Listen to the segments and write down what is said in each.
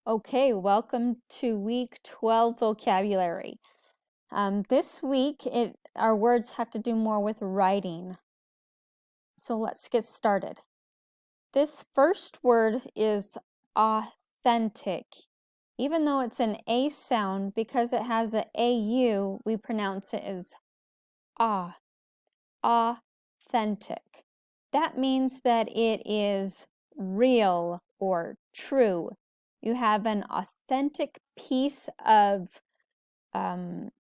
Okay, welcome to week 12 vocabulary. This week, our words have to do more with writing. So let's get started. This first word is authentic. Even though it's an A sound, because it has an AU, we pronounce it as authentic. That means that it is real or true. You have an authentic piece of, a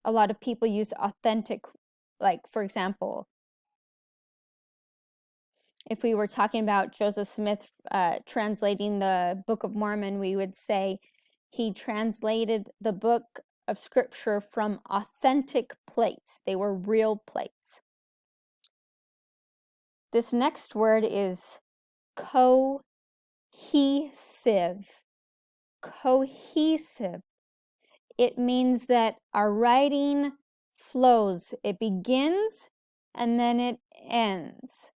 lot of people use authentic, like for example, if we were talking about Joseph Smith translating the Book of Mormon, we would say he translated the book of scripture from authentic plates. They were real plates. This next word is cohesive. Cohesive. It means that our writing flows. It begins and then it ends.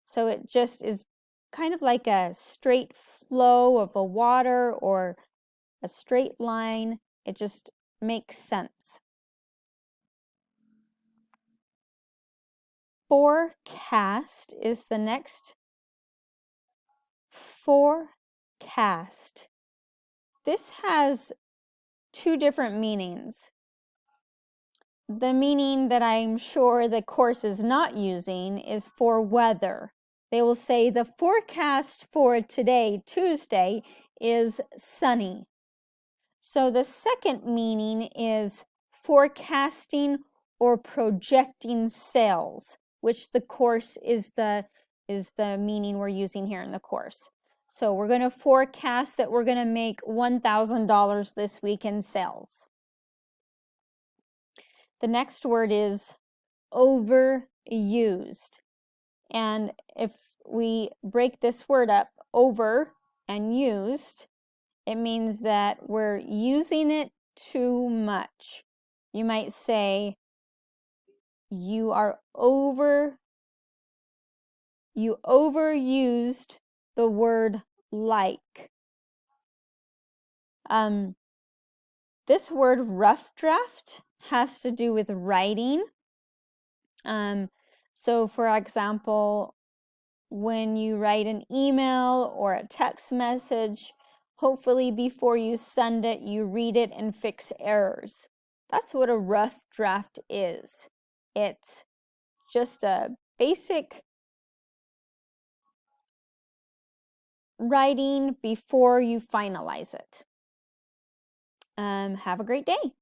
So it just is kind of like a straight flow of a water or a straight line. It just makes sense. Forecast is the next. Forecast. This has two different meanings. The meaning that I'm sure the course is not using is for weather. They will say the forecast for today, Tuesday, is sunny. So the second meaning is forecasting or projecting sales, which the course is the meaning we're using here in the course. So we're going to forecast that we're going to make $1,000 this week in sales. The next word is overused. And if we break this word up, over and used, it means that we're using it too much. You might say, you overused the word like. This word rough draft has to do with writing. So for example, when you write an email or a text message, hopefully before you send it, you read it and fix errors. That's what a rough draft is. It's just a basic writing before you finalize it. Have a great day.